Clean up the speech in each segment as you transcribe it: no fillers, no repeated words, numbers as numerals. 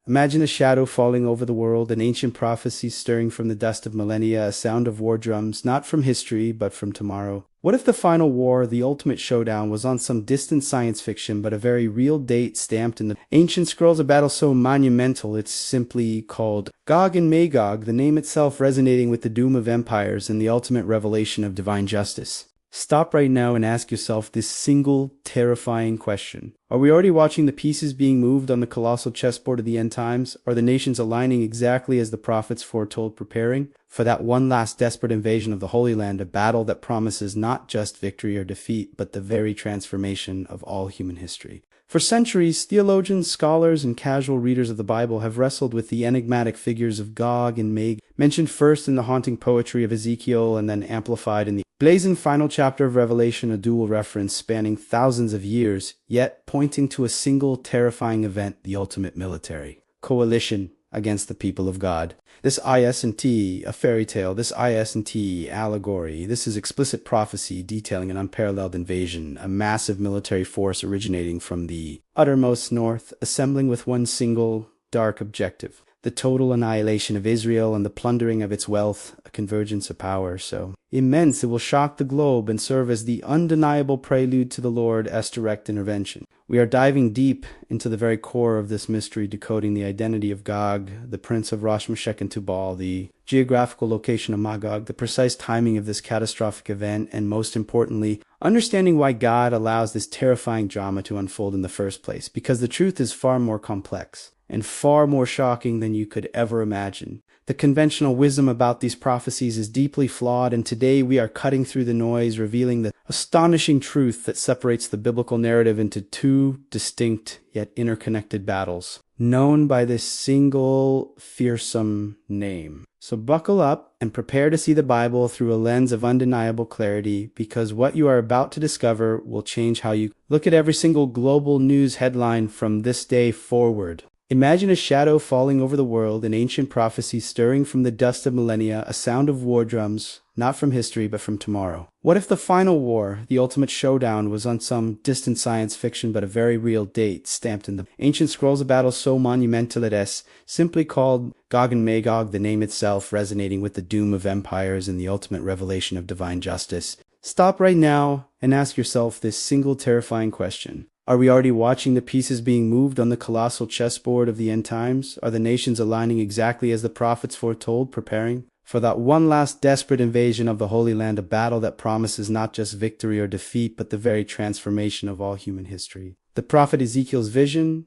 Imagine a shadow falling over the world, an ancient prophecy stirring from the dust of millennia, a sound of war drums, not from history, but from tomorrow. What if the final war, the ultimate showdown, was on some distant science fiction, but a very real date stamped in the ancient scrolls, a battle so monumental it's simply called Gog and Magog, the name itself resonating with the doom of empires and the ultimate revelation of divine justice? Stop right now and ask yourself this single, terrifying question. Are we already watching the pieces being moved on the colossal chessboard of the end times? Are the nations aligning exactly as the prophets foretold, preparing for that one last desperate invasion of the Holy Land, a battle that promises not just victory or defeat, but the very transformation of all human history? For centuries, theologians, scholars, and casual readers of the Bible have wrestled with the enigmatic figures of Gog and Magog, mentioned first in the haunting poetry of Ezekiel and then amplified in the blazing final chapter of Revelation, a dual reference spanning thousands of years, yet pointing to a single terrifying event, the ultimate military coalition against the people of God. This is a fairy tale, this is allegory, this is explicit prophecy detailing an unparalleled invasion, a massive military force originating from the uttermost north, assembling with one single dark objective: the total annihilation of Israel and the plundering of its wealth, a convergence of power so immense it will shock the globe and serve as the undeniable prelude to the Lord's direct intervention. We are diving deep into the very core of this mystery, decoding the identity of Gog, the prince of Rosh, Meshech and Tubal, the geographical location of Magog, the precise timing of this catastrophic event, and most importantly, understanding why God allows this terrifying drama to unfold in the first place, because the truth is far more complex and far more shocking than you could ever imagine. The conventional wisdom about these prophecies is deeply flawed, and today we are cutting through the noise, revealing the astonishing truth that separates the biblical narrative into two distinct yet interconnected battles, known by this single fearsome name. So buckle up and prepare to see the Bible through a lens of undeniable clarity, because what you are about to discover will change how you look at every single global news headline from this day forward. Imagine a shadow falling over the world, an ancient prophecy stirring from the dust of millennia, a sound of war drums, not from history but from tomorrow. What if the final war, the ultimate showdown, was on some distant science fiction but a very real date stamped in the ancient scrolls, a battle so monumental it is simply called Gog and Magog, the name itself resonating with the doom of empires and the ultimate revelation of divine justice? Stop right now and ask yourself this single terrifying question. Are we already watching the pieces being moved on the colossal chessboard of the end times? Are the nations aligning exactly as the prophets foretold, preparing for that one last desperate invasion of the Holy Land, a battle that promises not just victory or defeat, but the very transformation of all human history? The prophet Ezekiel's vision,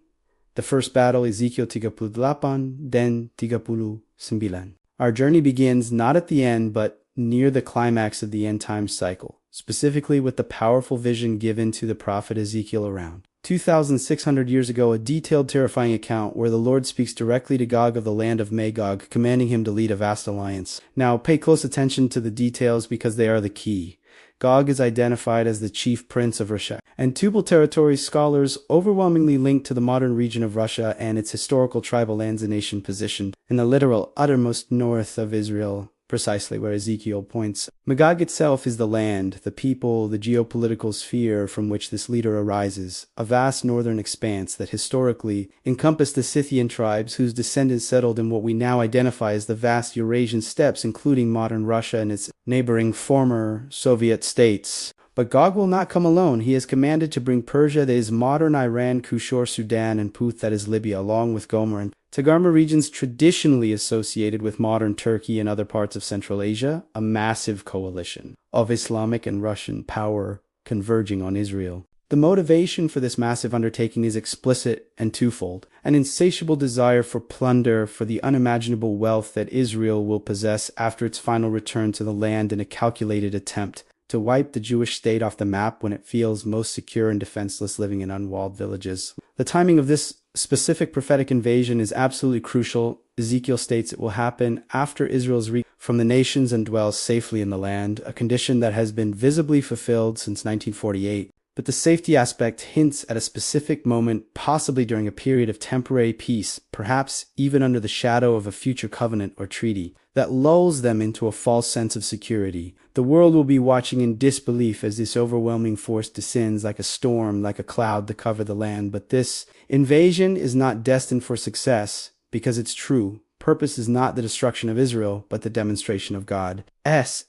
the first battle, Ezekiel 38, then 39. Our journey begins not at the end, but near the climax of the end time cycle, specifically with the powerful vision given to the prophet Ezekiel around 2,600 years ago, a detailed, terrifying account where the Lord speaks directly to Gog of the land of Magog, commanding him to lead a vast alliance. Now, pay close attention to the details because they are the key. Gog is identified as the chief prince of Meshech and Tubal territories. Scholars overwhelmingly link to the modern region of Russia and its historical tribal lands, a nation positioned in the literal uttermost north of Israel, precisely where Ezekiel points. Magog itself is the land, the people, the geopolitical sphere from which this leader arises, a vast northern expanse that historically encompassed the Scythian tribes whose descendants settled in what we now identify as the vast Eurasian steppes, including modern Russia and its neighboring former Soviet states. But Gog will not come alone. He is commanded to bring Persia, that is modern Iran, Kushur, Sudan, and Puth, that is Libya, along with Gomer and Togarmah, regions traditionally associated with modern Turkey and other parts of Central Asia, a massive coalition of Islamic and Russian power converging on Israel. The motivation for this massive undertaking is explicit and twofold: an insatiable desire for plunder, for the unimaginable wealth that Israel will possess after its final return to the land, in a calculated attempt to wipe the Jewish state off the map when it feels most secure and defenseless, living in unwalled villages. The timing of this specific prophetic invasion is absolutely crucial. Ezekiel states it will happen after Israel's from the nations and dwells safely in the land, a condition that has been visibly fulfilled since 1948. But the safety aspect hints at a specific moment, possibly during a period of temporary peace, perhaps even under the shadow of a future covenant or treaty. that lulls them into a false sense of security. The world will be watching in disbelief as this overwhelming force descends like a storm, like a cloud to cover the land. But this invasion is not destined for success because it's true. Purpose is not the destruction of Israel, but the demonstration of God's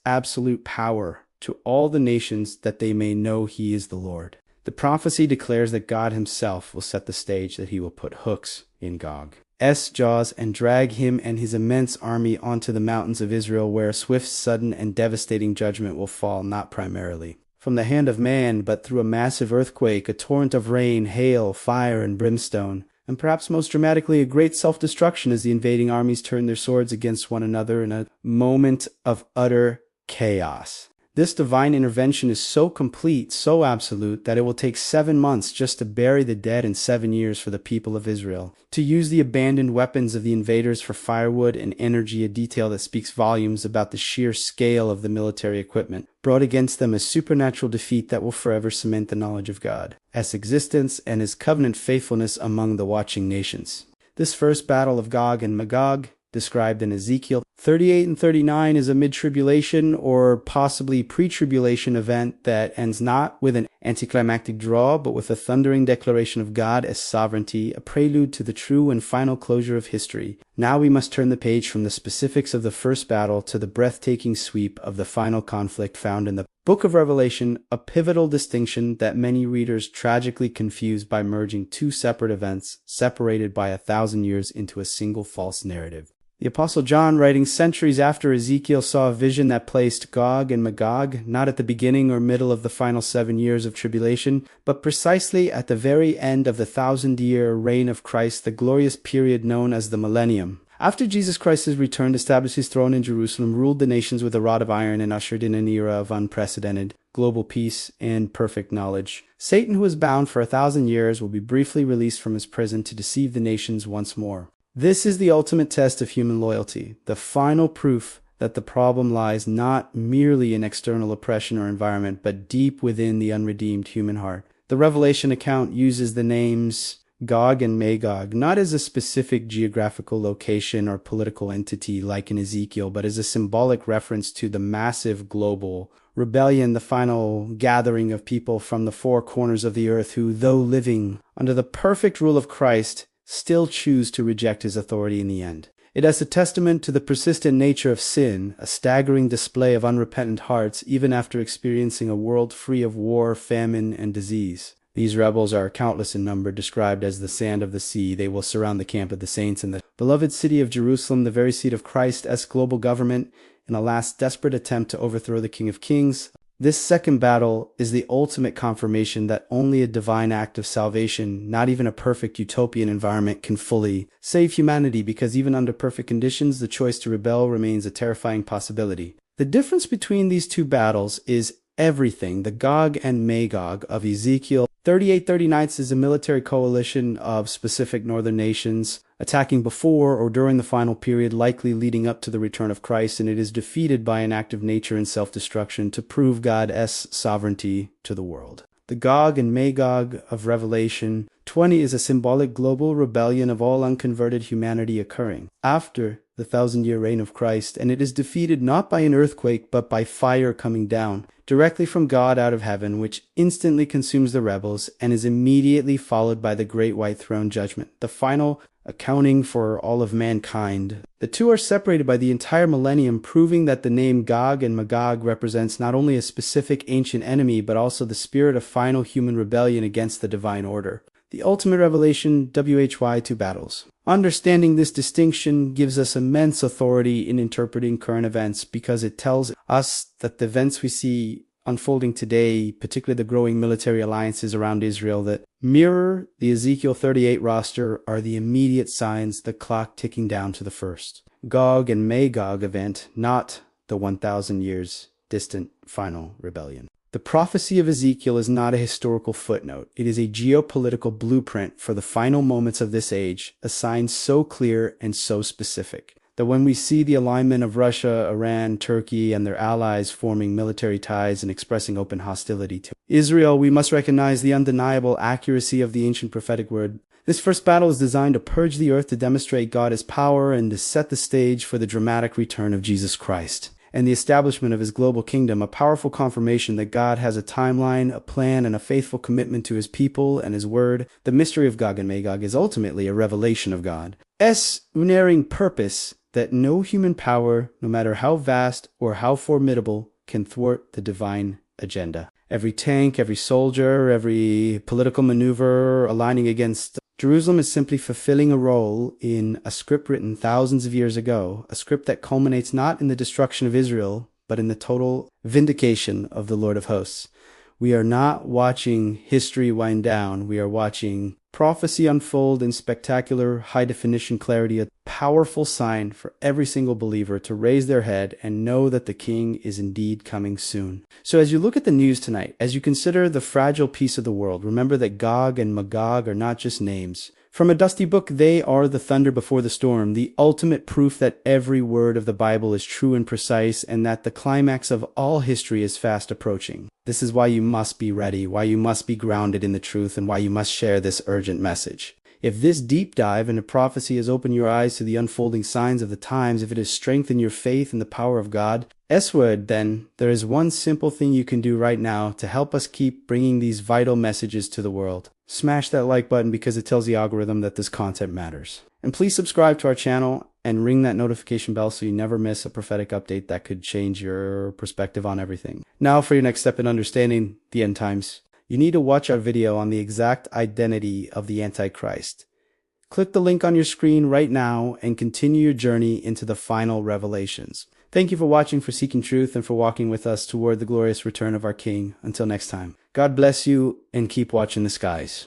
absolute power to all the nations that they may know he is the Lord. The prophecy declares that God himself will set the stage, that he will put hooks in Gog's jaws and drag him and his immense army onto the mountains of Israel, where a swift, sudden, and devastating judgment will fall, not primarily from the hand of man, but through a massive earthquake, a torrent of rain, hail, fire, and brimstone, and perhaps most dramatically, a great self-destruction as the invading armies turn their swords against one another in a moment of utter chaos. This divine intervention is so complete, so absolute, that it will take 7 months just to bury the dead and 7 years for the people of Israel to use the abandoned weapons of the invaders for firewood and energy, a detail that speaks volumes about the sheer scale of the military equipment brought against them, a supernatural defeat that will forever cement the knowledge of God's existence and his covenant faithfulness among the watching nations. This first battle of Gog and Magog, described in Ezekiel 38 and 39, is a mid-tribulation or possibly pre-tribulation event that ends not with an anticlimactic draw, but with a thundering declaration of God as sovereignty, a prelude to the true and final closure of history. Now we must turn the page from the specifics of the first battle to the breathtaking sweep of the final conflict found in the Book of Revelation, a pivotal distinction that many readers tragically confuse by merging two separate events separated by 1,000 years into a single false narrative. The Apostle John, writing centuries after Ezekiel, saw a vision that placed Gog and Magog not at the beginning or middle of the final 7 years of tribulation, but precisely at the very end of the 1,000-year reign of Christ, the glorious period known as the millennium. After Jesus Christ's return, established his throne in Jerusalem, ruled the nations with a rod of iron, and ushered in an era of unprecedented global peace and perfect knowledge, Satan, who was bound for 1,000 years, will be briefly released from his prison to deceive the nations once more. This is the ultimate test of human loyalty, the final proof that the problem lies not merely in external oppression or environment, but deep within the unredeemed human heart. The Revelation account uses the names Gog and Magog not as a specific geographical location or political entity like in Ezekiel, but as a symbolic reference to the massive global rebellion, the final gathering of people from the four corners of the earth who, though living under the perfect rule of Christ, still choose to reject his authority in the end. It is a testament to the persistent nature of sin, a staggering display of unrepentant hearts even after experiencing a world free of war, famine, and disease. These rebels are countless in number, described as the sand of the sea. They will surround the camp of the saints in the beloved city of Jerusalem, the very seat of Christ's global government, in a last desperate attempt to overthrow the King of Kings. This second battle is the ultimate confirmation that only a divine act of salvation, not even a perfect utopian environment, can fully save humanity, because even under perfect conditions, the choice to rebel remains a terrifying possibility. The difference between these two battles is everything. The Gog and Magog of Ezekiel 38-39 is a military coalition of specific northern nations attacking before or during the final period, likely leading up to the return of Christ, and it is defeated by an act of nature and self-destruction to prove God's sovereignty to the world. The Gog and Magog of Revelation 20 is a symbolic global rebellion of all unconverted humanity occurring after the 1,000-year reign of Christ, and it is defeated not by an earthquake but by fire coming down directly from God out of heaven, which instantly consumes the rebels and is immediately followed by the great white throne judgment, the final accounting for all of mankind. The two are separated by the entire millennium, proving that the name Gog and Magog represents not only a specific ancient enemy, but also the spirit of final human rebellion against the divine order. The ultimate revelation, WHY 2 battles. Understanding this distinction gives us immense authority in interpreting current events, because it tells us that the events we see unfolding today, particularly the growing military alliances around Israel that mirror the Ezekiel 38 roster, are the immediate signs, the clock ticking down to the first Gog and Magog event, not the 1,000 years distant final rebellion. The prophecy of Ezekiel is not a historical footnote. It is a geopolitical blueprint for the final moments of this age, a sign so clear and so specific that when we see the alignment of Russia, Iran, Turkey, and their allies forming military ties and expressing open hostility to Israel, we must recognize the undeniable accuracy of the ancient prophetic word This first battle is designed to purge the earth to demonstrate God's power and to set the stage for the dramatic return of Jesus Christ and the establishment of his global kingdom, a powerful confirmation that God has a timeline, a plan, and a faithful commitment to his people and his word. The mystery of Gog and Magog is ultimately a revelation of God's unerring purpose that no human power, no matter how vast or how formidable, can thwart the divine agenda. Every tank, every soldier, every political maneuver aligning against Jerusalem is simply fulfilling a role in a script written thousands of years ago, a script that culminates not in the destruction of Israel, but in the total vindication of the Lord of hosts. We are not watching history wind down. We are watching prophecy unfold in spectacular, high-definition clarity, a powerful sign for every single believer to raise their head and know that the King is indeed coming soon. So as you look at the news tonight, as you consider the fragile peace of the world, remember that Gog and Magog are not just names. From a dusty book, they are the thunder before the storm, the ultimate proof that every word of the Bible is true and precise, and that the climax of all history is fast approaching. This is why you must be ready, why you must be grounded in the truth, and why you must share this urgent message. If this deep dive into prophecy has opened your eyes to the unfolding signs of the times, if it has strengthened your faith in the power of God, S-word, then there is one simple thing you can do right now to help us keep bringing these vital messages to the world. Smash that like button because it tells the algorithm that this content matters. And please subscribe to our channel and ring that notification bell so you never miss a prophetic update that could change your perspective on everything. Now for your next step in understanding the end times, you need to watch our video on the exact identity of the Antichrist. Click the link on your screen right now and continue your journey into the final revelations. Thank you for watching, for seeking truth, and for walking with us toward the glorious return of our King. Until next time, God bless you and keep watching the skies.